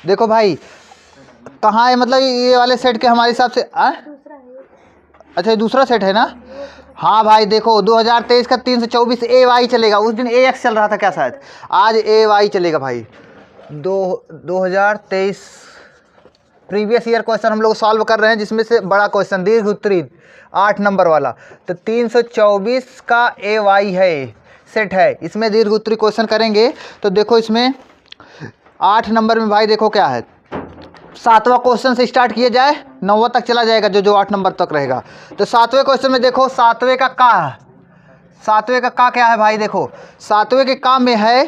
देखो भाई कहाँ है, मतलब ये वाले सेट के हमारे हिसाब से अच्छा ये दूसरा सेट है ना। हाँ भाई देखो 2023 का 324 ए वाई चलेगा, उस दिन ए एक्स चल रहा था क्या शायद, आज ए वाई चलेगा भाई। 2023 प्रीवियस ईयर क्वेश्चन हम लोग सॉल्व कर रहे हैं, जिसमें से बड़ा क्वेश्चन दीर्घ उत्तरी 8 नंबर वाला, तो 324 का ए वाई है सेट है, इसमें दीर्घ उत्तरी क्वेश्चन करेंगे। तो देखो इसमें 8 नंबर में भाई देखो क्या है, 7वां क्वेश्चन से स्टार्ट किया जाए 9वां तक चला जाएगा, जो 8 नंबर तक रहेगा। तो 7वें क्वेश्चन में देखो 7वें का का क्या है भाई, देखो 7वें के का में है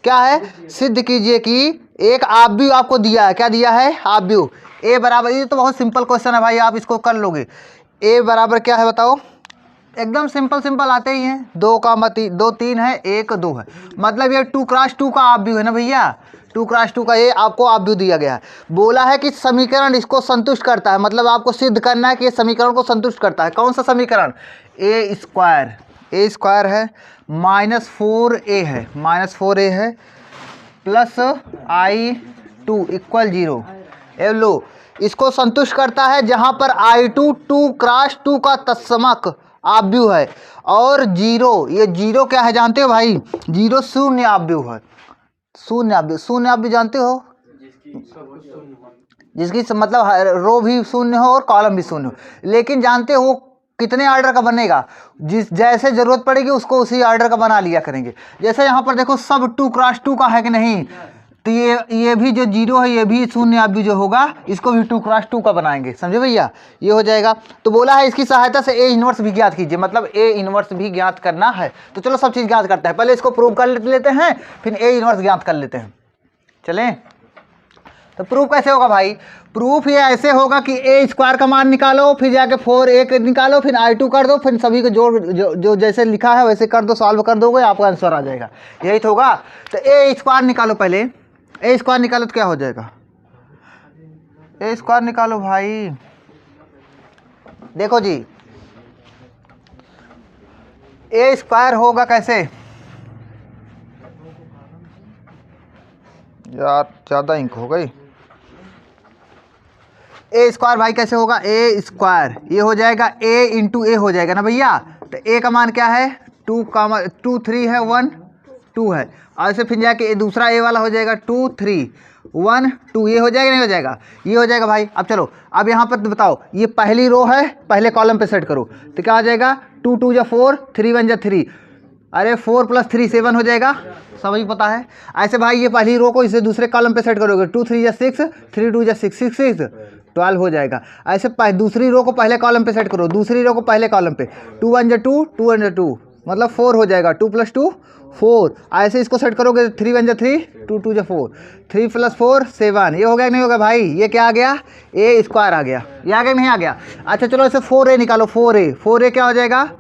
क्या है, सिद्ध कीजिए कि एक आव्यूह आपको दिया है, क्या दिया है आव्यूह, ए बराबर, ये तो बहुत सिंपल क्वेश्चन है भाई, आप इसको कर लोगे। ए बराबर क्या है बताओ, एकदम सिंपल आते ही हैं, 2 2 3 है 1 2 है, मतलब ये 2x2 का आव्यूह है ना भैया, 2x2 का ये आपको आव्यूह दिया गया है। बोला है कि समीकरण इसको संतुष्ट करता है, मतलब आपको सिद्ध करना है कि ये समीकरण को संतुष्ट करता है। कौन सा समीकरण, ए स्क्वायर है -4a है -4a है प्लस I2 = 0। ए लो, इसको संतुष्ट करता है जहां पर I2 2x2 का तत्समक आव्यूह है, और 0, ये 0 क्या है जानते हो भाई, 0 शून्य आव्यूह है, शून्य आव्यूह जानते हो, जिसकी मतलब रो भी शून्य हो और कॉलम भी शून्य हो। लेकिन जानते हो कितने ऑर्डर का बनेगा, जैसे जरूरत पड़ेगी उसको उसी ऑर्डर का बना लिया करेंगे। जैसे यहाँ पर देखो सब 2x2 का है कि नहीं, तो ये भी जो 0 है ये भी शून्य आव्यूह जो होगा, इसको भी 2x2 का बनाएंगे, समझे भैया, ये हो जाएगा। तो बोला है इसकी सहायता से ए इनवर्स भी ज्ञात कीजिए, मतलब ए इनवर्स भी ज्ञात करना है। तो चलो सब चीज़ ज्ञात करते हैं, पहले इसको प्रूव कर लेते हैं, फिर ए इनवर्स ज्ञात कर लेते हैं। चलें, तो प्रूफ कैसे होगा भाई, प्रूफ ये ऐसे होगा कि ए स्क्वायर का मान निकालो, फिर जाके 4a निकालो, फिर I2 कर दो, फिर सभी को जोड़ जो जैसे लिखा है वैसे कर दो, सॉल्व कर दोगे आपका आंसर आ जाएगा, यही तो होगा। तो ए स्क्वायर निकालो, पहले ए स्क्वायर निकालो तो क्या हो जाएगा, ए स्क्वायर निकालो भाई, देखो जी ए स्क्वायर होगा कैसे यार, ज़्यादा इंक हो गई। ए स्क्वायर भाई कैसे होगा, ए स्क्वायर ये हो जाएगा ए इंटू ए हो जाएगा ना भैया। तो ए का मान क्या है 2 3 है 1 2 है, और ऐसे फिर जाके दूसरा ए वाला हो जाएगा 2 3 1 2, ये हो जाएगा नहीं हो जाएगा, ये हो जाएगा भाई। अब चलो अब यहाँ पर बताओ, ये पहली रो है, पहले कॉलम पे सेट करो, तो क्या हो जाएगा 2 2 = 4 3 1 = 3, अरे 4 + 3 7 हो जाएगा, सभी पता है। ऐसे भाई ये पहली रो को इसे दूसरे कॉलम पे सेट करोगे, 2 3 = 6 3 2 = 6 6 6 12 हो जाएगा। ऐसे दूसरी रो को पहले कॉलम पे सेट करो, दूसरी रो को पहले कॉलम पे, 2 1 = 2 2 1 = 2, मतलब 4 हो जाएगा, 2 + 2 4। ऐसे इसको सेट करोगे, 3 1 = 3 2 2 = 4 3 + 4 7, ये हो गया नहीं होगा भाई, ये क्या आ गया ए स्क्वायर आ गया, ये आ गया नहीं आ गया। अच्छा चलो ऐसे 4a निकालो, 4a क्या हो जाएगा,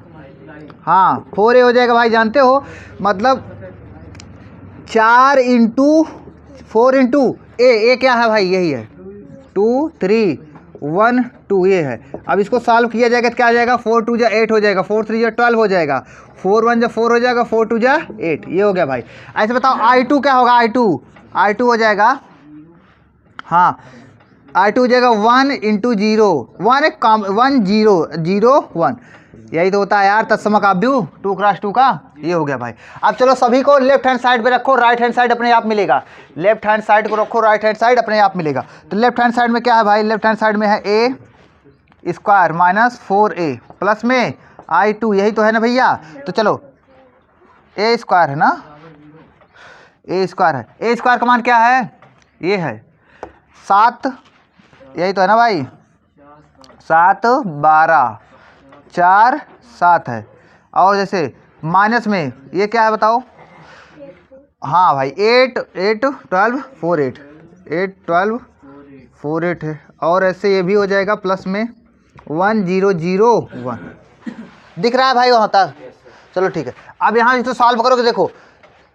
हाँ 4a हो जाएगा भाई, जानते हो मतलब 4 × 4 × ए क्या है भाई, यही है 2 3 1 2, ये है। अब इसको सॉल्व किया जाएगा तो क्या आ जाएगा, 4 2 = 8 हो जाएगा, 4 3 = 12 हो जाएगा, 4 1 = 4 हो जाएगा, 4 2 = 8, ये हो गया भाई। ऐसे बताओ I2 क्या होगा, I2 हो जाएगा, हाँ I2 हो जाएगा 1 × 0 1 0 0 1, यही तो होता है यार तत्समक आव्यूह 2x2 का, ये हो गया भाई। अब चलो सभी को लेफ्ट हैंड साइड पे रखो, राइट हैंड साइड अपने आप मिलेगा, लेफ्ट हैंड साइड को रखो, राइट हैंड साइड अपने आप मिलेगा। तो लेफ्ट हैंड साइड में क्या है भाई, लेफ्ट हैंड साइड में है ए स्क्वायर -4a प्लस में I2, यही तो है ना भैया। तो चलो ए स्क्वायर है ना, ए स्क्वायर है, ए स्क्वायर का मान क्या है, ये है 7, यही तो है ना भाई, 7 12 4 7 है, और जैसे माइनस में ये क्या है बताओ, हाँ भाई 8 8 12 4 8 8 12 4 8 है, और ऐसे ये भी हो जाएगा प्लस में 1 0 0 1, दिख रहा है भाई वहाँ तक, चलो ठीक है। अब यहाँ इसको सॉल्व करोगे, देखो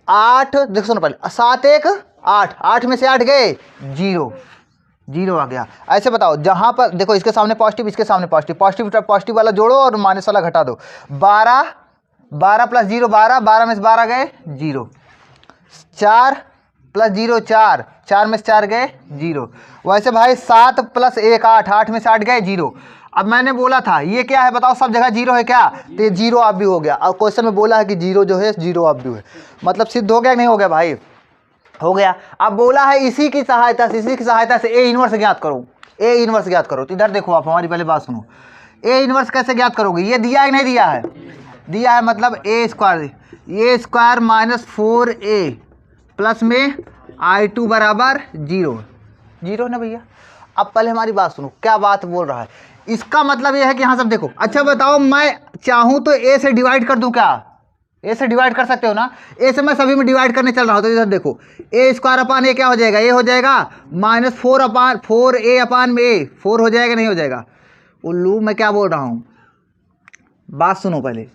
8, देखो सुनो पहले 7 1 8, 8 में से 8 गए 0 आ गया। ऐसे बताओ जहाँ पर देखो इसके सामने पॉजिटिव, इसके सामने पॉजिटिव वाला जोड़ो और माइनस वाला घटा दो, 12 + 0 12, 12 में से 12 गए 0, 4 प्लस 0 4, 4 में से 4 गए 0। वैसे भाई 7 प्लस 1 8, 8 में से 8 गए 0। अब मैंने बोला था ये क्या है बताओ, सब जगह 0 है क्या, तो ये 0 ऑफ भी हो गया। और क्वेश्चन में बोला है कि 0 जो है 0 ऑफ भी है, मतलब सिद्ध हो गया कि नहीं हो गया भाई, हो गया। अब बोला है इसी की सहायता से ए इनवर्स ज्ञात करो, ए इनवर्स ज्ञात करो। तो इधर देखो आप, हमारी पहले बात सुनो, ए इनवर्स कैसे ज्ञात करोगे, ये दिया है नहीं दिया है, दिया है, मतलब ए स्क्वायर माइनस 4a प्लस में I2 बराबर 0 ना भैया। अब पहले हमारी बात सुनो, क्या बात बोल रहा है, इसका मतलब ये है कि यहाँ सब देखो। अच्छा बताओ, मैं चाहूँ तो ए से डिवाइड कर दूँ क्या, ए से डिवाइड कर सकते हो ना, ए से मैं सभी में डिवाइड करने चल रहा हूँ। तो इधर देखो, ए स्क्वायर अपान ए क्या हो जाएगा, ए हो जाएगा माइनस 4a अपान में ए, 4 हो जाएगा नहीं हो जाएगा। उल्लू मैं क्या बोल रहा हूँ, बात सुनो पहले।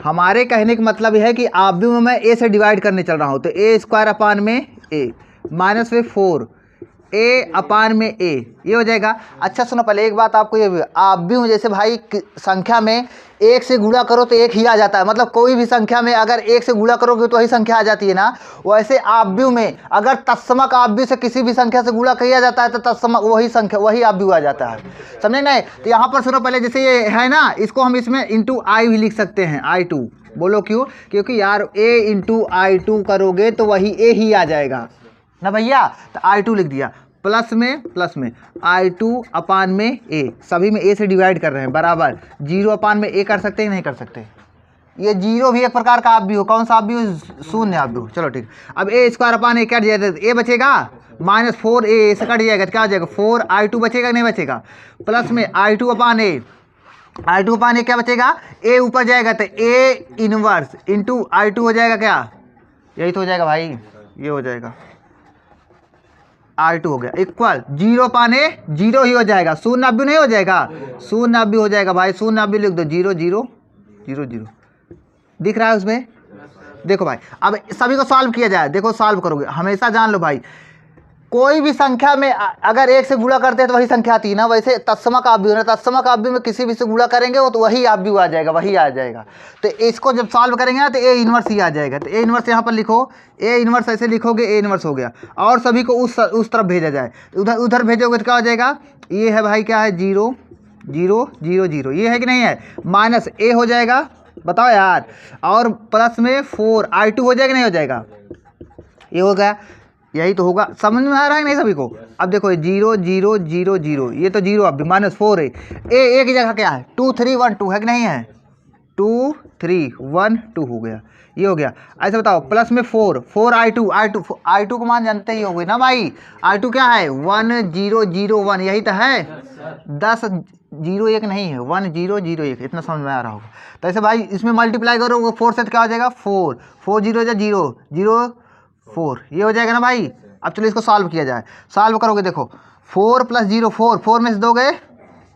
हमारे कहने का मतलब यह है कि आप भी मैं ए से डिवाइड करने चल रहा हूँ, तो ए स्क्वायर अपान में ए माइनस में 4 ए अपान में ए, ये हो जाएगा। अच्छा सुनो पहले एक बात आपको, ये भी आप भी हूँ, जैसे भाई संख्या में 1 से गुणा करो तो 1 ही आ जाता है, मतलब कोई भी संख्या में अगर 1 से गुणा करोगे तो वही संख्या आ जाती है ना। वैसे आप भी में अगर तत्समक आप भी से किसी भी संख्या से गुणा किया जाता है तो तत्समक वही संख्या वही आप भी आ जाता है, समझे नहीं। तो यहाँ पर सुनो पहले, जैसे ये है ना, इसको हम इसमें इंटू आई भी लिख सकते हैं, I2। बोलो क्यों, क्योंकि यार a इंटू I2 करोगे तो वही a ही आ जाएगा ना भैया। तो I2 लिख दिया, प्लस में I2 अपान में a, सभी में a से डिवाइड कर रहे हैं, बराबर 0 अपान में a कर सकते हैं नहीं कर सकते। ये 0 भी एक प्रकार का आप भी हो, कौन सा आप भी हो, शून्य आप भी हो। चलो ठीक, अब a square upon a cut जाएगा, a बचेगा माइनस 4a से कट जाएगा, क्या हो जाएगा 4I2 बचेगा नहीं बचेगा, प्लस में I2 अपान a क्या बचेगा, a ऊपर जाएगा तो a इनवर्स इंटू I2 हो जाएगा, क्या यही तो हो जाएगा भाई, ये हो जाएगा I2 हो गया इक्वल 0 पाने 0 ही हो जाएगा, शून्य अभी नहीं हो जाएगा, शून्य अभी हो जाएगा भाई, शून्य अभी लिख दो 0 0 0 0 दिख रहा है उसमें। देखो भाई अब सभी को सॉल्व किया जाए, देखो सॉल्व करोगे हमेशा जान लो भाई, कोई भी संख्या में अगर 1 से गुणा करते हैं तो वही संख्या आती है ना। वैसे तत्समक आप भी हो ना, तत्समक आप भी में किसी भी से गुणा करेंगे वो तो वही आप भी आ जाएगा, वही आ जाएगा। तो इसको जब सॉल्व करेंगे ना तो ए इनवर्स ही आ जाएगा। तो ए इनवर्स यहाँ पर लिखो, ए इनवर्स ऐसे लिखोगे, ए इनवर्स हो गया। और सभी को उस तरफ भेजा जाए, उधर भेजोगे तो क्या हो जाएगा, ये है भाई क्या है 0 0 0 0, ये है कि नहीं है, माइनस ए हो जाएगा, बताओ यार, और प्लस में 4I2 हो जाएगा नहीं हो जाएगा, ये हो गया, यही तो होगा। समझ में आ रहा है नहीं सभी को। अब देखो 0 0 0 0, ये तो 0 अब भी माइनस 4 है, ए एक जगह क्या है 2 3 1 2 है कि नहीं है, 2 3 1 2 हो गया, ये हो गया। ऐसे बताओ प्लस में 4 I2 को मान जानते ही हो गए ना भाई, I2 क्या है 1 0 0 1, यही तो है, 10 0 1 नहीं है, 1 0 0 1, इतना समझ में आ रहा होगा। तो ऐसे भाई इसमें मल्टीप्लाई करो, वो 4 से क्या हो जाएगा 4 4 0 0 0 4, ये हो जाएगा ना भाई। अब चलो इसको सॉल्व किया जाए, सॉल्व करोगे देखो 4 प्लस 0 4 में से 2 गए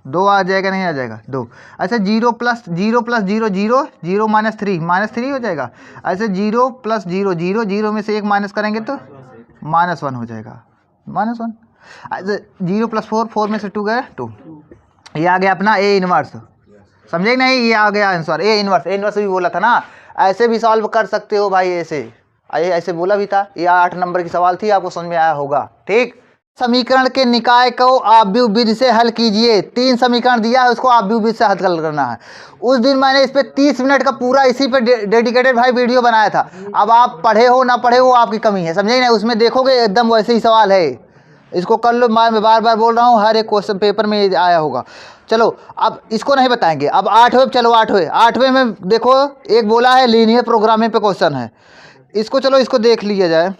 2 आ जाएगा नहीं आ जाएगा 2। ऐसे 0 प्लस 0 0 0 माइनस 3 हो जाएगा। ऐसे 0 प्लस 0 0 0 में से 1 माइनस करेंगे तो -1 हो जाएगा, -1। ऐसे 0 प्लस 4 में से 2 गए 2, ये आ गया अपना ए इनवर्स, समझे नहीं, ये आ गया आंसर ए इनवर्स भी बोला था ना, ऐसे भी सॉल्व कर सकते हो भाई, ऐसे बोला भी था। ये 8 नंबर की सवाल थी, आपको समझ में आया होगा। ठीक, समीकरण के निकाय को आव्यूह विधि से हल कीजिए। 3 समीकरण दिया है, उसको आव्यूह विधि से हल करना है। उस दिन मैंने इस पे 30 मिनट का पूरा इसी पे डेडिकेटेड भाई वीडियो बनाया था। अब आप पढ़े हो ना पढ़े हो आपकी कमी है, समझे ना, उसमें देखोगे एकदम वैसे ही सवाल है, इसको कर लो। मैं बार बार बोल रहा हूँ, हर एक क्वेश्चन पेपर में आया होगा। चलो अब इसको नहीं बताएंगे, अब 8वें, चलो 8वें में देखो, एक बोला है लीनियर प्रोग्रामिंग पे क्वेश्चन है, इसको चलो इसको देख लिया जाए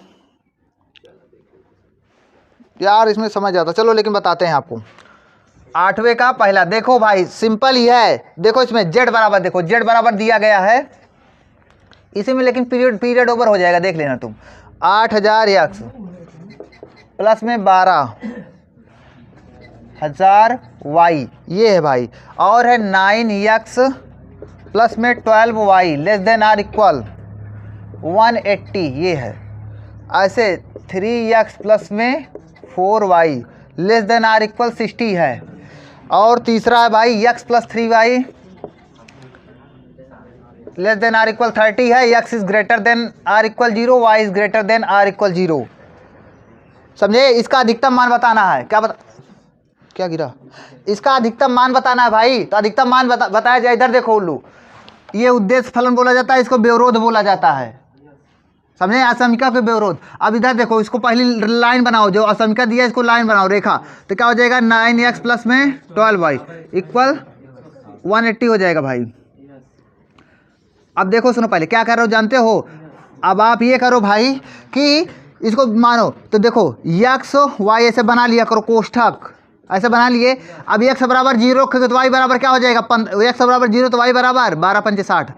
यार, इसमें समझ आता, चलो लेकिन बताते हैं आपको। 8वें का पहला देखो भाई, सिंपल ही है। देखो इसमें z बराबर, देखो z बराबर दिया गया है इसी में, लेकिन पीरियड ओवर हो जाएगा, देख लेना तुम। 8000x प्लस में 12000y, ये है भाई, और है 9x प्लस में 12y less than or equal 180, ये है। ऐसे 3x प्लस में 4y less than or equal 60 है। और तीसरा है भाई x plus 3y less than or equal 30 है। x is greater than or equal 0, y is greater than or equal 0। समझे? इसका अधिकतम मान बताना है। क्या गिरा? इसका अधिकतम मान बताना है भाई। तो अधिकतम मान बताया जाए। इधर देखो उल्लू, ये उद्देश्य फलन बोला जाता है, इसको व्यवरोध बोला जाता है। समझे? असमीका को व्यवरोध। अब इधर देखो, इसको पहली लाइन बनाओ, जो असमीका दिया इसको लाइन बनाओ, रेखा। तो क्या हो जाएगा? 9x प्लस में 12y इक्वल 180 हो जाएगा भाई। अब देखो सुनो, पहले क्या कर रहे हो जानते हो? अब आप ये करो भाई कि इसको मानो, तो देखो x y ऐसे बना लिया करो, कोष्ठक ऐसे बना लिए। अब x बराबर 0 रखोगे तो y बराबर क्या हो जाएगा? x बराबर 0 तो y बराबर 12 पंचे 60,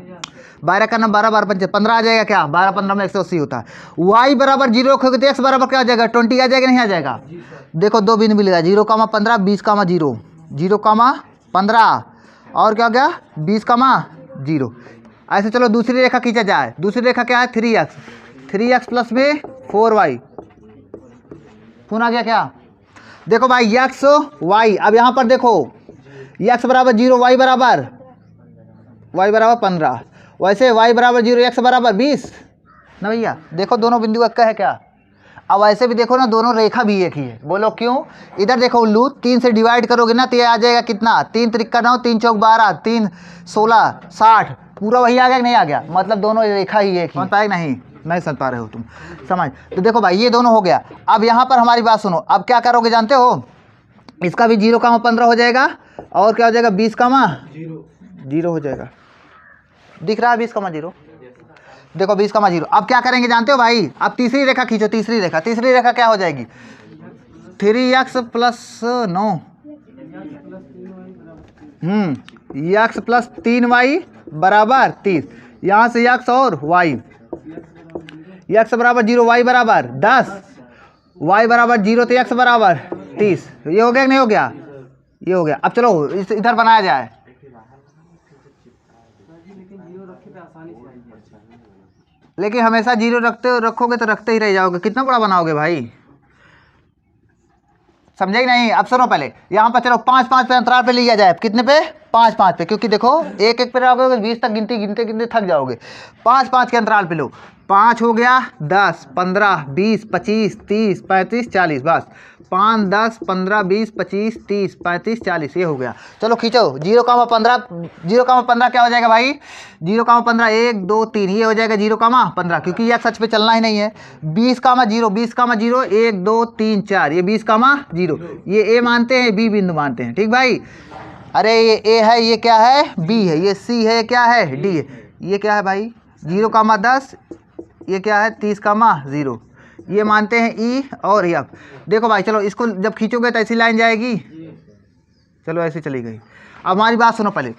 12 का नाम 12 12 पंचे 15 आ जाएगा। क्या 12 15 में 180 होता है। y बराबर 0 रखोगे तो x बराबर क्या हो जाएगा? 20 आ जाएगा, नहीं आ जाएगा? देखो दो बिंदु मिलेगा, 0,15 20,0 0,15 और क्या हो गया? 20,0। ऐसे चलो दूसरी रेखा खींचा जाए। दूसरी रेखा क्या है? 3x प्लस में 4y। फोन आ गया क्या? देखो भाई x y, अब यहाँ पर देखो x बराबर 0 y बराबर 15, वैसे y बराबर 0 x बराबर 20 ना भैया। देखो दोनों बिंदु एक है क्या? अब ऐसे भी देखो ना, दोनों रेखा भी एक ही है। बोलो क्यों? इधर देखो उल्लू, 3 से डिवाइड करोगे ना तो ये आ जाएगा कितना? 3 त्रिका 9, 3 चौक 12, 3 16 60, पूरा वही आ गया कि नहीं आ गया? मतलब दोनों रेखा ही एक ही। समझ पाए? नहीं समझ पा रहे हो तुम, समझ। तो देखो भाई ये दोनों हो गया। अब यहाँ पर हमारी बात सुनो, अब क्या करोगे जानते हो? इसका भी 0,15 हो जाएगा और क्या हो जाएगा? 20,0 हो जाएगा। दिख रहा है 20,0? देखो 20,0। अब क्या करेंगे जानते हो भाई? अब तीसरी रेखा खींचो। तीसरी रेखा क्या हो जाएगी? 3x plus 9 x plus 3y बराबर 30। यहाँ से x और y, x बराबर 0 y बराबर 10, y बराबर 0 तो x बराबर 30। ये हो गया कि नहीं हो गया? ये हो गया। अब चलो इधर बनाया जाए। लेकिन हमेशा 0 रखोगे तो रखते ही रह जाओगे। कितना बड़ा बनाओगे भाई? समझे कि नहीं? अब सुनो पहले, यहाँ पर चलो 5-5 पे अंतराल पे लिया जाए। कितने पे? 5-5 पे, क्योंकि देखो एक पे रहोगे 20 तक गिनते थक जाओगे। 5-5 के अंतराल पे लो। 5 हो गया, 10 15 20 25 30 35 40, बस 5 10 15 20 25 30 35 40, ये हो गया। चलो खींचो 0,15 0,15 क्या हो जाएगा भाई? 0,15 1 2 3, ये हो जाएगा 0,15, क्योंकि यह सच पे चलना ही नहीं है। 20,0 20,0 1 2 3 4, ये 20,0 ये ए मानते हैं, बी बिंदु मानते हैं। ठीक भाई? अरे ये ए है, ये क्या है? बी है, ये सी है, क्या है? डी है। ये क्या है भाई? 0,10, ये क्या है? 30,0, ये मानते हैं ई और एफ। देखो भाई चलो इसको जब खींचोगे तो ऐसी लाइन जाएगी। चलो ऐसी चली गई। अब हमारी बात सुनो पहले।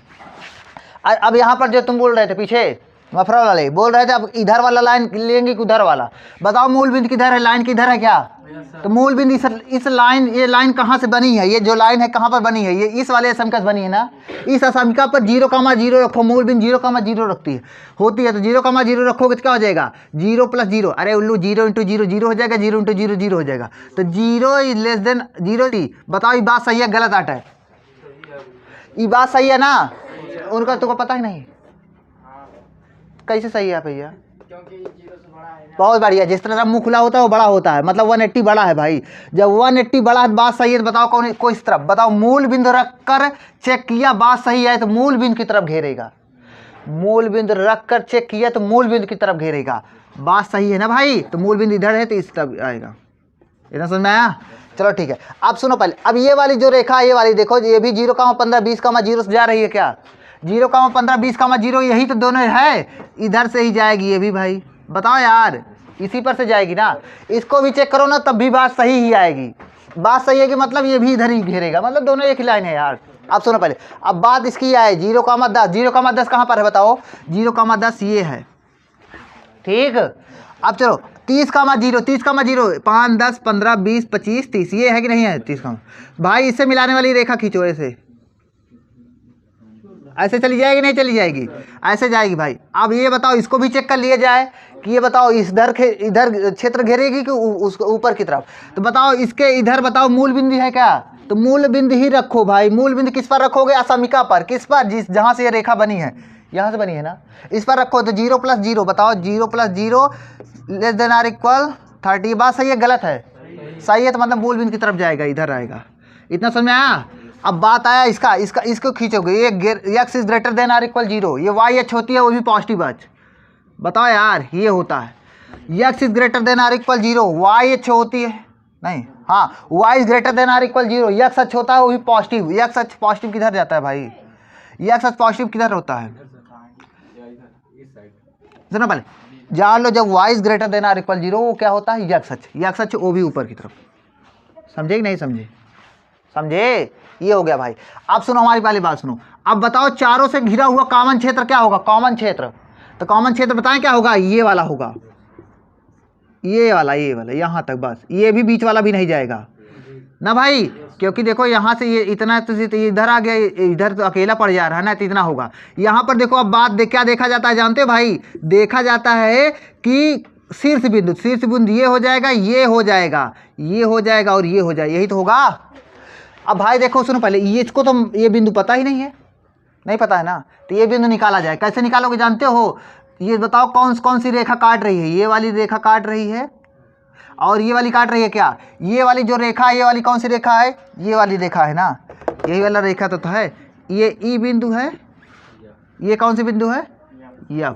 अब यहाँ पर जो तुम बोल रहे थे पीछे मफरा वाले बोल रहे थे, अब इधर वाला लाइन लेंगे कि उधर वाला? बताओ मूल बिंदु किधर है? लाइन किधर है क्या? तो मूल बिंदु इस लाइन, ये लाइन कहाँ से बनी है? ये जो लाइन है कहाँ पर बनी है? ये इस वाले असमीका से बनी है ना। इस असमीका पर 0,0 रखो। मूल बिंदु 0,0 होती है तो 0,0 रखोगे तो क्या हो जाएगा? 0 प्लस 0। अरे उल्लू 0 इंटू 0 0 हो जाएगा, 0 इंटू 0 0 हो जाएगा। तो 0 इज लेस देन 0। बताओ ये बात सही है गलत आटा है? ये बात सही है ना? उनका तुमको पता ही नहीं कैसे सही है भैया? बहुत बढ़िया। जिस तरह मुंह खुला होता है वो बड़ा होता है, मतलब 180 बड़ा है भाई। जब 180 बड़ा है तो बात सही है। तो बताओ कौन कोई इस तरफ? बताओ मूल बिंदु रख कर चेक किया, बात सही है तो मूल बिंदु की तरफ घेरेगा। मूल बिंदु रख कर चेक किया तो मूल बिंदु की तरफ घेरेगा। बात सही है ना भाई? तो मूल बिंदु इधर है तो इस तरफ आएगा। इतना समझ में आया? चलो ठीक है। अब सुनो पहले, अब ये वाली जो रेखा है, ये वाली देखो, ये भी 0,15 20,0 से जा रही है क्या? 0,15 20,0 यही तो दोनों है, इधर से ही जाएगी ये भी भाई। बताओ यार, इसी पर से जाएगी ना। इसको भी चेक करो ना तब भी बात सही ही आएगी। बात सही है कि मतलब ये भी इधर ही घेरेगा, मतलब दोनों एक ही लाइन है यार। अब सुनो पहले, अब बात इसकी आए 0,10 0,10 कहाँ पर है बताओ? 0,10 ये है, ठीक। अब चलो 30,0 30,0 5 10 15 20 25 30, ये है कि नहीं है? 30 भाई इससे मिलाने वाली रेखा खींचो। ऐसे चली जाएगी नहीं चली जाएगी? ऐसे जाएगी भाई। अब ये बताओ, इसको भी चेक कर लिया जाए कि ये बताओ इधर क्षेत्र घेरेगी कि उसको ऊपर की तरफ? तो बताओ इसके इधर बताओ मूल बिंदु है क्या? तो मूल बिंदु ही रखो भाई। मूल बिंदु किस पर रखोगे? असमीका पर। किस पर? जिस जहाँ से ये रेखा बनी है, यहाँ से बनी है ना, इस पर रखो। तो 0 प्लस 0 बताओ, 0 plus 0 less than or equal 30। बात सही है गलत है? सही है, तो मतलब मूल बिंदु की तरफ जाएगा, इधर आएगा। इतना समझ में आया। अब बात आया इसको खींचोगे, ये x is greater than or equal 0, ये वाई एच होती है, वो भी पॉजिटिव एच। बताओ यार, ये होता है x is greater than or equal 0, y एच होती है, नहीं हाँ, y is greater than or equal 0, x एच होता है, वो भी पॉजिटिव। एक्स एच पॉजिटिव किधर जाता है भाई, एक्स एच पॉजिटिव किधर होता है, सुनो पहले जान लो, जब y is greater than or equal 0 वो क्या होता है, एक्स एच वो भी ऊपर की तरफ। समझे कि नहीं समझे, समझे, ये हो गया भाई। अब सुनो हमारी पहली बात सुनो। अब बताओ चारों से घिरा हुआ कॉमन क्षेत्र क्या होगा, कॉमन क्षेत्र, तो कॉमन क्षेत्र बताएं क्या होगा, ये वाला होगा, ये वाला यहाँ तक, बस ये भी बीच वाला भी नहीं जाएगा ना भाई, क्योंकि देखो यहाँ से ये इतना तो इधर आ गया, इधर तो अकेला पड़ जा रहा है ना, तो इतना होगा। यहाँ पर देखो, अब बात क्या देखा जाता है जानते हो भाई, देखा जाता है कि शीर्ष बिंदु ये हो जाएगा, ये हो जाएगा, ये हो जाएगा और ये हो जाएगा, यही तो होगा। अब भाई देखो सुनो पहले, ये इसको तो ये बिंदु पता ही नहीं है, नहीं पता है ना, तो ये बिंदु निकाला जाए, कैसे निकालोगे जानते हो, ये बताओ कौन सी रेखा काट रही है, ये वाली रेखा काट रही है और ये वाली काट रही है क्या, ये वाली जो रेखा है, ये वाली कौन सी रेखा है, ये वाली रेखा है ना, यही वाला रेखा तो है, ये ई बिंदु है, ये कौन सी बिंदु है, एफ।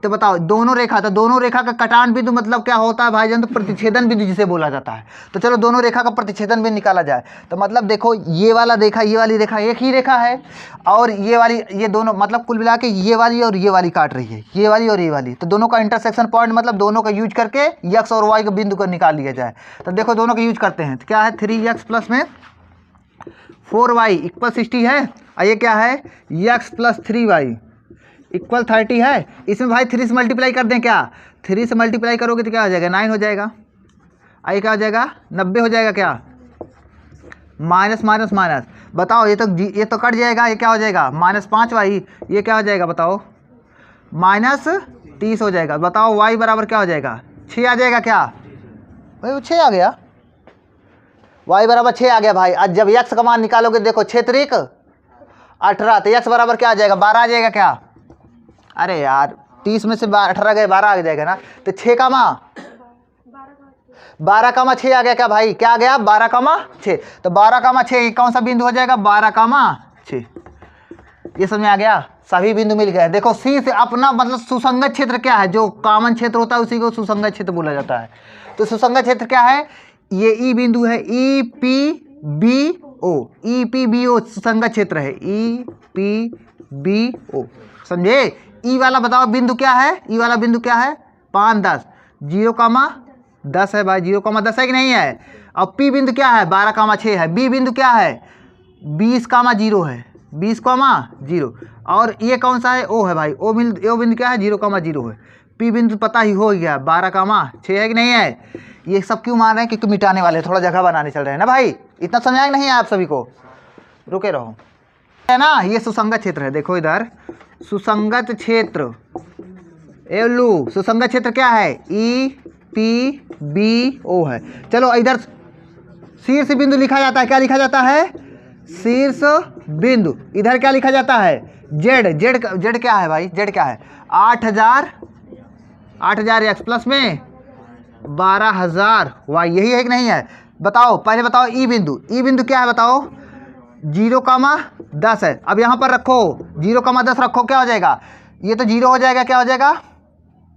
तो बताओ दोनों रेखा, तो दोनों रेखा का कटान बिंदु मतलब क्या होता है भाईजान, तो प्रतिच्छेदन बिंदु जिसे बोला जाता है। तो चलो दोनों रेखा का प्रतिच्छेदन बिंदु निकाला जाए, तो मतलब देखो ये वाला रेखा, ये वाली रेखा एक ही रेखा है, और ये वाली, ये दोनों मतलब कुल मिला के ये वाली और ये वाली काट रही है, ये वाली और ये वाली, तो दोनों का इंटरसेक्शन पॉइंट मतलब दोनों का यूज करके एक्स और वाई के बिंदु को निकाल लिया जाए। तो देखो दोनों का यूज करते हैं, तो क्या है 3x प्लस में 4y इक्वल 60 है, और ये क्या है x प्लस 3y इक्वल 30 है। इसमें भाई 3 से मल्टीप्लाई कर दें क्या, 3 से मल्टीप्लाई करोगे तो क्या हो जाएगा 9 हो जाएगा, आई क्या हो जाएगा 90 हो जाएगा, क्या माइनस माइनस माइनस, बताओ ये तो कट जाएगा, ये क्या हो जाएगा -5y, ये क्या हो जाएगा बताओ -30 हो जाएगा। बताओ y बराबर क्या हो जाएगा 6 आ जाएगा, क्या भाई वो 6 आ गया, y बराबर 6 आ गया भाई। आज जब x का मान निकालोगे देखो 6 त्रिक 18, तो x बराबर क्या आ जाएगा 12 आ जाएगा, क्या अरे यार 30 में से 18 गए 12 आ जाएगा ना, तो 6 का माँ 12 का माँ 6 आ गया, क्या भाई क्या आ गया 12 का माँ 6, तो 12 का माँ 6 कौन सा बिंदु हो जाएगा 12 का माँ 6। ये समझ में आ गया, सभी बिंदु मिल गए। देखो सी से अपना मतलब सुसंगत क्षेत्र क्या है, जो कॉमन क्षेत्र होता है उसी को सुसंगत क्षेत्र बोला जाता है। तो सुसंगत क्षेत्र क्या है, ये ई बिंदु है, ई पी बी ओ सुसंगत क्षेत्र है, ई पी बी ओ, समझे। ई वाला बताओ बिंदु क्या है, ई वाला बिंदु क्या है 5 10 0,10 है भाई, 0,10 है कि नहीं है। और पी बिंदु क्या है 12,6 है। बी बिंदु क्या है 20,0 है, 20,0। और ये कौन सा है ओ है भाई, ओ बिंदु क्या है 0,0 है। पी बिंदु पता ही हो गया 12,6 है कि नहीं है। ये सब क्यों मान रहे हैं, क्योंकि मिटाने वाले थोड़ा जगह बनाने चल रहे हैं ना भाई। इतना समझाया नहीं है आप सभी को, रुके रहो है ना। ये सुसंगत क्षेत्र है, देखो इधर सुसंगत क्षेत्र एलू, सुसंगत क्षेत्र क्या है ई पी बी ओ है। चलो इधर शीर्ष बिंदु लिखा जाता है, क्या लिखा जाता है शीर्ष बिंदु। इधर क्या लिखा जाता है जेड क्या है भाई, जेड क्या है 8,000 एक्स प्लस में 12,000 वाई, यही है कि नहीं है। बताओ पहले बताओ ई बिंदु क्या है बताओ 0,10 है। अब यहाँ पर रखो 0,10 रखो, क्या हो जाएगा ये तो 0 हो जाएगा, क्या हो जाएगा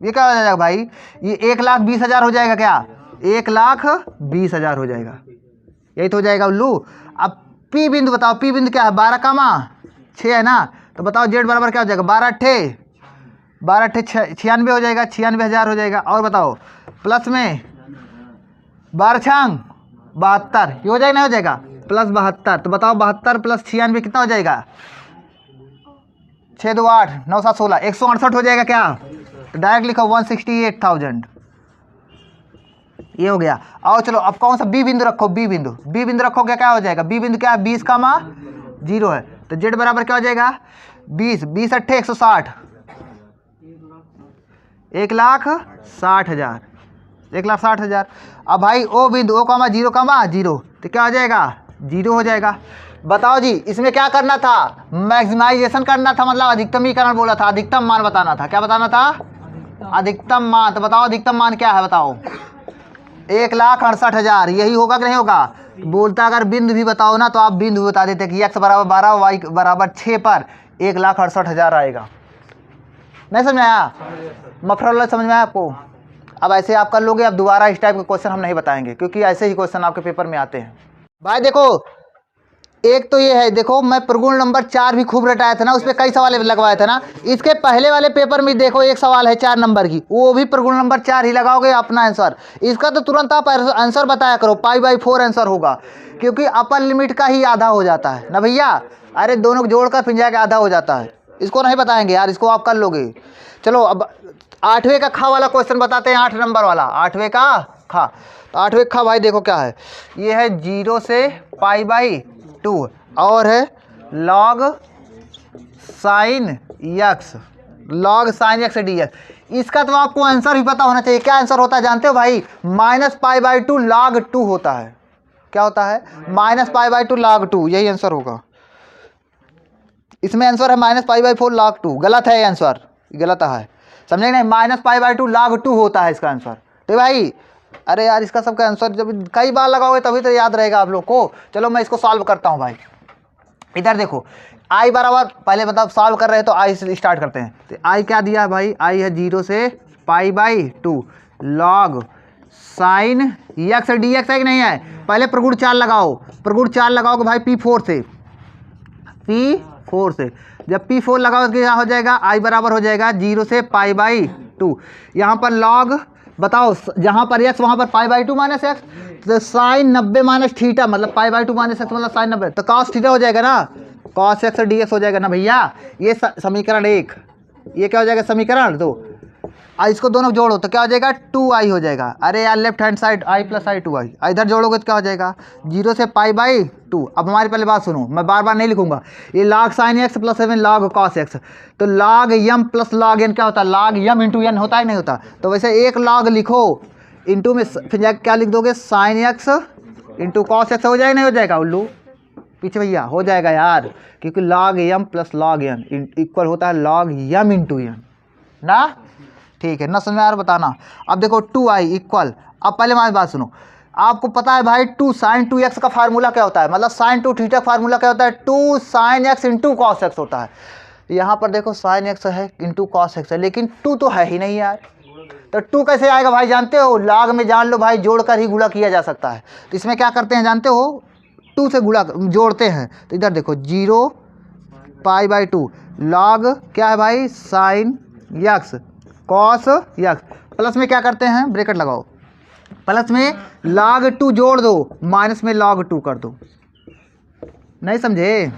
ये क्या हो जाएगा भाई, ये 1,20,000 हो जाएगा, क्या 1,20,000 हो जाएगा, यही तो हो जाएगा उल्लू। अब पी बिंदु बताओ, पी बिंदु क्या है 12,6 है ना, तो बताओ जेड बराबर क्या हो जाएगा 12 अट्ठे 96 हो जाएगा, 96,000 हो जाएगा। और बताओ प्लस में 12 छांग 72, ये हो जाएगा नहीं हो जाएगा प्लस 72, तो बताओ 72 प्लस 96 कितना हो जाएगा 6 2 8 9 7 16 168 हो जाएगा, क्या तो डायरेक्ट लिखो 168,000, ये हो गया। और चलो अब कौन सा बी बिंदु रखो, बी बिंदु रखोगे क्या हो जाएगा, बी बिंदु क्या है 20,0 है, तो जेड बराबर क्या हो जाएगा 20 अट्ठे 160 1,60,000 1,60,000। अब भाई ओ बिंदु ओ कामा 0,0 तो क्या हो जाएगा 0 हो जाएगा। बताओ जी इसमें क्या करना था, मैक्सिमाइजेशन करना था, मतलब अधिकतमीकरण बोला था, अधिकतम मान बताना था। क्या बताना था अधिकतम मान। तो बताओ अधिकतम मान क्या है बताओ, 1,68,000 यही होगा कि नहीं होगा। बोलता अगर बिंदु भी बताओ ना तो आप बिंदु बता देते कि x बराबर 12 y बराबर 6 पर 1,68,000 आएगा। नहीं समझ में आया? मफरल समझ में आया आपको? अब ऐसे आप कर लोगे। अब दोबारा इस टाइप के क्वेश्चन हम नहीं बताएंगे क्योंकि ऐसे ही क्वेश्चन आपके पेपर में आते हैं। भाई देखो, एक तो ये है, देखो मैं प्रगुण नंबर 4 भी खूब रटाया था ना, उस पर कई सवाल लगवाए थे ना। इसके पहले वाले पेपर में देखो एक सवाल है 4 नंबर की, वो भी प्रगुण नंबर 4 ही लगाओगे अपना आंसर। इसका तो तुरंत आप आंसर बताया करो, π/4 आंसर होगा क्योंकि अपर लिमिट का ही आधा हो जाता है ना भैया। अरे दोनों को जोड़कर फिर जाके आधा हो जाता है। इसको नहीं बताएंगे यार, इसको आप कर लोगे। चलो अब 8वें का खा वाला क्वेश्चन बताते हैं, 8 नंबर वाला 8वें का खा। तो 8वें खा भाई देखो क्या है, ये है 0 से π/2 और है log sin x, log sin x dx। इसका तो आपको आंसर भी पता होना चाहिए। क्या आंसर होता है जानते हो भाई? -π/2 log 2 होता है। क्या होता है? -π/2 log 2, यही आंसर होगा। इसमें आंसर है -π/4 log 2। गलत है ये आंसर, गलत है, समझे नहीं? -π/2 log 2 होता है इसका आंसर। तो भाई अरे यार, इसका सबका आंसर जब कई बार लगाओगे तभी तो याद रहेगा आप लोग को। चलो मैं इसको सॉल्व करता हूँ भाई। इधर देखो i बराबर, पहले मतलब सॉल्व कर रहे हैं तो i से स्टार्ट करते हैं। तो i क्या दिया है भाई? i है 0 से π/2 log sin x dx है कि नहीं है? पहले प्रगुण 4 लगाओ। प्रगुण 4 लगाओगे भाई P4 से, P4 से। जब P4 लगाओ तो क्या हो जाएगा? i बराबर हो जाएगा 0 से π/2। यहाँ पर log बताओ, जहाँ पर x वहाँ पर π/2 माइनस एक्स, तो साइन 90 माइनस थीटा मतलब π/2 माइनस एक्स मतलब साइन 90, तो cos थीटा हो जाएगा ना, cos x dx हो जाएगा ना भैया। ये समीकरण 1, ये क्या हो जाएगा? समीकरण 2। इसको दोनों जोड़ो तो क्या हो जाएगा? 2i हो जाएगा। अरे यार left hand side i + i 2i, इधर जोड़ोगे तो क्या हो जाएगा? 0 से π/2। अब हमारी पहले बात सुनो, मैं बार बार नहीं लिखूंगा। ये log sin x + 7 log cos x, तो log m + log n क्या होता है? log m × n होता है नहीं होता? तो वैसे एक log लिखो, इंटू में फिर जाकर क्या लिख दोगे? sin x × cos x हो जाएगा नहीं हो जाएगा? उल्लू पीछे भैया हो जाएगा यार, क्योंकि log m + log n equal होता है log m × n ना। ठीक है ना, समझ में आ रहा? बताना। अब देखो 2i इक्वल, अब पहले हमारी बात सुनो। आपको पता है भाई 2 sin 2x का फार्मूला क्या होता है? मतलब sin 2 थीटा का फार्मूला क्या होता है? 2 sin x × cos x होता है। यहाँ पर देखो sin x है × cos x है, लेकिन 2 तो है ही नहीं यार। तो 2 कैसे आएगा भाई? जानते हो log में जान लो भाई, जोड़कर ही गुणा किया जा सकता है। तो इसमें क्या करते हैं जानते हो? 2 से गुणा जोड़ते हैं। तो इधर देखो 0 π/2 log क्या है भाई? sin x cos x, plus में क्या करते हैं? ब्रैकेट लगाओ, प्लस में log 2 जोड़ दो, माइनस में log 2 कर दो। नहीं समझे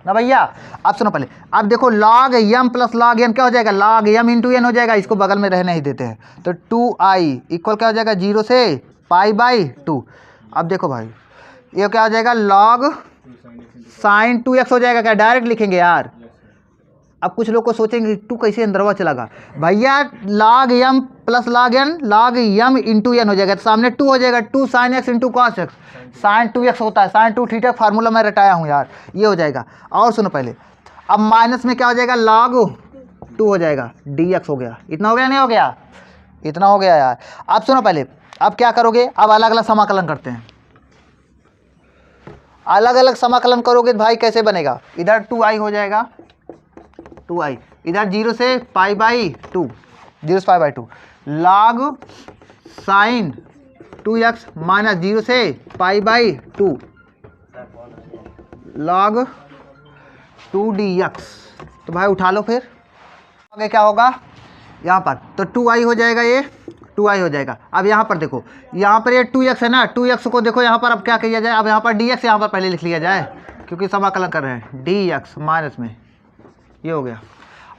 ना भैया? अब सुनो पहले, अब देखो log m + log n क्या हो जाएगा? log m × n हो जाएगा। इसको बगल में रहने ही देते हैं। तो 2i इक्वल क्या हो जाएगा? 0 से π/2। अब देखो भाई ये क्या हो जाएगा? log sin 2x हो जाएगा। क्या डायरेक्ट लिखेंगे यार? अब कुछ लोग को सोचेंगे 2 कैसे अंदरवा चलागा भैया? log m + log n log m × n हो जाएगा, तो सामने 2 हो जाएगा। 2 sin x × cos x, sin 2x होता है, sin 2 थीटा फार्मूला मैं रटाया हूँ यार, ये हो जाएगा। और सुनो पहले, अब माइनस में क्या हो जाएगा? log 2 हो जाएगा, dx हो गया। इतना हो गया नहीं हो गया? इतना हो गया यार। अब सुनो पहले, अब क्या करोगे? अब अलग अलग समाकलन करते हैं। अलग अलग समाकलन करोगे भाई कैसे बनेगा? इधर 2i हो जाएगा, 2i, इधर 0 से π/2, 0 से π/2 log sin 2x माइनस 0 से π/2 log 2 dx। तो भाई उठा लो, फिर आगे क्या होगा? यहाँ पर तो 2i हो जाएगा, ये 2i हो जाएगा। अब यहाँ पर देखो, यहाँ पर ये 2x है ना, 2x को देखो यहाँ पर अब क्या किया जाए? अब यहाँ पर dx यहाँ पर पहले लिख लिया जाए क्योंकि समाकलन कर रहे हैं। dx माइनस में ये हो गया।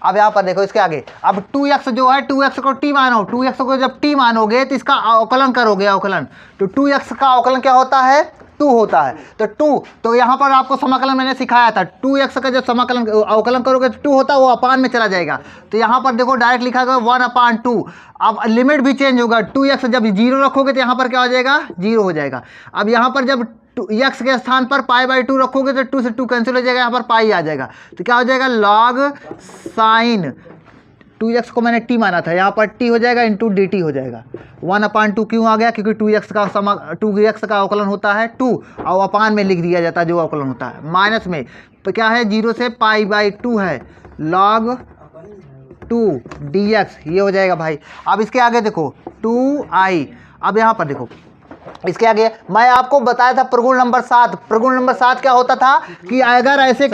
अब यहाँ पर देखो इसके आगे, अब 2x जो है 2x को t मानो, 2x को जब t मानोगे तो इसका अवकलन करोगे, अवकलन। तो 2x का अवकलन क्या होता है? 2 होता है। तो 2, तो यहाँ पर आपको समाकलन मैंने सिखाया था, 2x का जब समाकलन अवकलन करोगे तो 2 होता है, वो अपान में चला जाएगा। तो यहाँ पर देखो डायरेक्ट लिखा गया 1/2। अब लिमिट भी चेंज होगा, 2x जब 0 रखोगे तो यहाँ पर क्या हो जाएगा? 0 हो जाएगा। अब यहाँ पर जब x के स्थान पर π/2 रखोगे तो 2 से 2 कैंसिल हो जाएगा, यहाँ पर पाई आ जाएगा। तो क्या हो जाएगा? log sin 2x को मैंने t माना था, यहाँ पर t हो जाएगा इंटू dt हो जाएगा। 1/2 क्यों आ गया? क्योंकि 2x का अवकलन होता है 2 और अपान में लिख दिया जाता है जो अवकलन होता है। माइनस में तो क्या है 0 से π/2 है log 2 dx, ये हो जाएगा भाई। अब इसके आगे देखो 2i। अब यहाँ पर देखो इसके आगे मैं आपको बताया था प्रगुण नंबर 7। प्रगुण नंबर 7 क्या होता था कि अगर ऐसे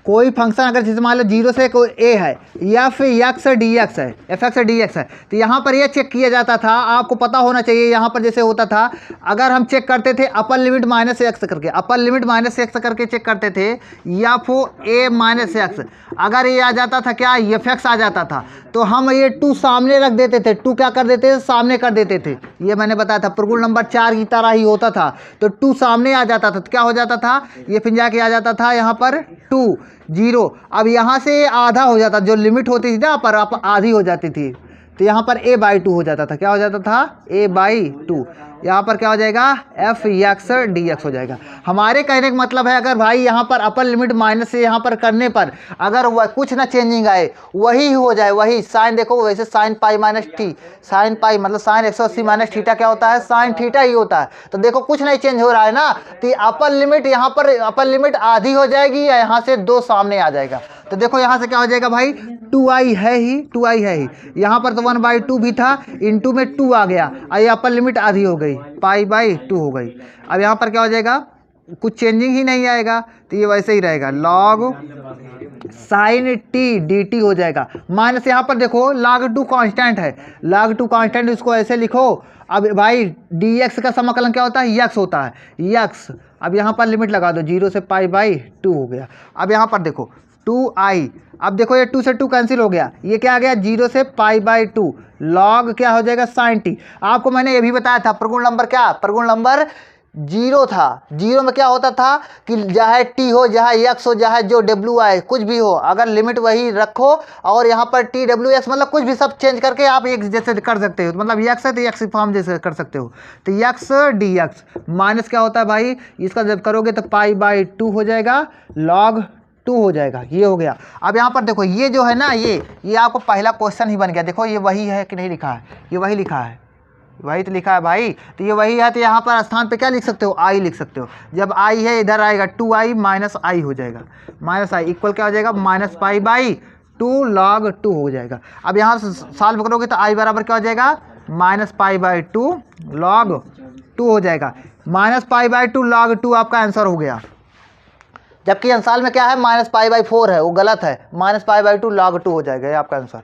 कोई फंक्शन अगर जैसे मान लो 0 से कोई a है या फिर x dx है, fx dx है, तो यहाँ पर ये चेक किया जाता था। आपको पता होना चाहिए यहाँ पर जैसे होता था, अगर हम चेक करते थे अपर लिमिट माइनस एक्स करके, अपर लिमिट माइनस एक्स करके चेक करते थे, या फिर a माइनस एक्स, अगर ये आ जाता था क्या fx आ जाता था, तो हम ये 2 सामने रख देते थे। 2 क्या कर देते थे? सामने कर देते थे। ये मैंने बताया था प्रगुण नंबर 4 की तरह ही होता था। तो 2 सामने आ जाता था तो क्या हो जाता था? ये फिर जाके आ जाता था यहाँ पर 2 0। अब यहाँ से आधा हो जाता, जो लिमिट होती थी ना पर आधी हो जाती थी, तो यहाँ पर a/2 हो जाता था। क्या हो जाता था? a/2। यहाँ पर क्या हो जाएगा? fx dx हो जाएगा। हमारे कहने का मतलब है अगर भाई यहाँ पर अपर लिमिट माइनस से यहाँ पर करने पर अगर वह कुछ ना चेंजिंग आए, वही हो जाए, वही साइन देखो वैसे sine pi minus T, sine pi मतलब साइन 180 माइनस थीटा क्या होता है? साइन थीटा ही होता है। तो देखो कुछ नहीं चेंज हो रहा है ना, तो अपर लिमिट यहाँ पर अपर लिमिट आधी हो जाएगी या यहाँ से 2 सामने आ जाएगा। तो देखो यहाँ से क्या हो जाएगा भाई? 2i है ही, 2i है ही। यहाँ पर तो 1/2 भी था, इंटू में 2 आ गया और ये अपर लिमिट आधी हो गई, π/2 हो गई। अब यहाँ पर क्या हो जाएगा? कुछ चेंजिंग ही नहीं आएगा, तो ये वैसे ही रहेगा log sin t dt हो जाएगा। माइनस यहाँ पर देखो log 2 कांस्टेंट है, log 2 कांस्टेंट, इसको ऐसे लिखो। अब भाई dx का समाकलन क्या होता है? x होता है, x। अब यहाँ पर लिमिट लगा दो, 0 से π/2 हो गया। अब यहाँ पर देखो 2i, अब देखो ये 2 से 2 कैंसिल हो गया, ये क्या आ गया? 0 से π/2 log क्या हो जाएगा? sin t। आपको मैंने ये भी बताया था प्रगुण नंबर क्या? प्रगुण नंबर 0 था। 0 में क्या होता था कि चाहे t हो, चाहे x हो, चाहे जो w आए कुछ भी हो, अगर लिमिट वही रखो और यहाँ पर t w x मतलब कुछ भी सब चेंज करके आप एक जैसे कर सकते हो। मतलब x है तो x फॉर्म जैसे कर सकते हो। तो x dx माइनस क्या होता है भाई? इसका जब करोगे तो π/2 हो जाएगा, log 2 हो जाएगा। ये हो गया। अब यहाँ पर देखो ये जो है ना, ये आपको पहला क्वेश्चन ही बन गया। देखो ये वही है कि नहीं लिखा है? ये वही लिखा है, वही तो लिखा है भाई। तो ये वही है, तो यहाँ पर स्थान पे क्या लिख सकते हो? i लिख सकते हो। जब i है इधर आएगा 2i माइनस i हो जाएगा, माइनस i इक्वल क्या हो जाएगा? माइनस π/2 log 2 हो जाएगा। अब यहाँ सॉल्व करोगे तो i बराबर क्या हो जाएगा? माइनस π/2 log 2 हो जाएगा। माइनस π/2 log 2 आपका आंसर हो गया। जबकि अंसाल में क्या है? माइनस π/4 है, वो गलत है। माइनस π/2 log 2 हो जाएगा, ये आपका आंसर।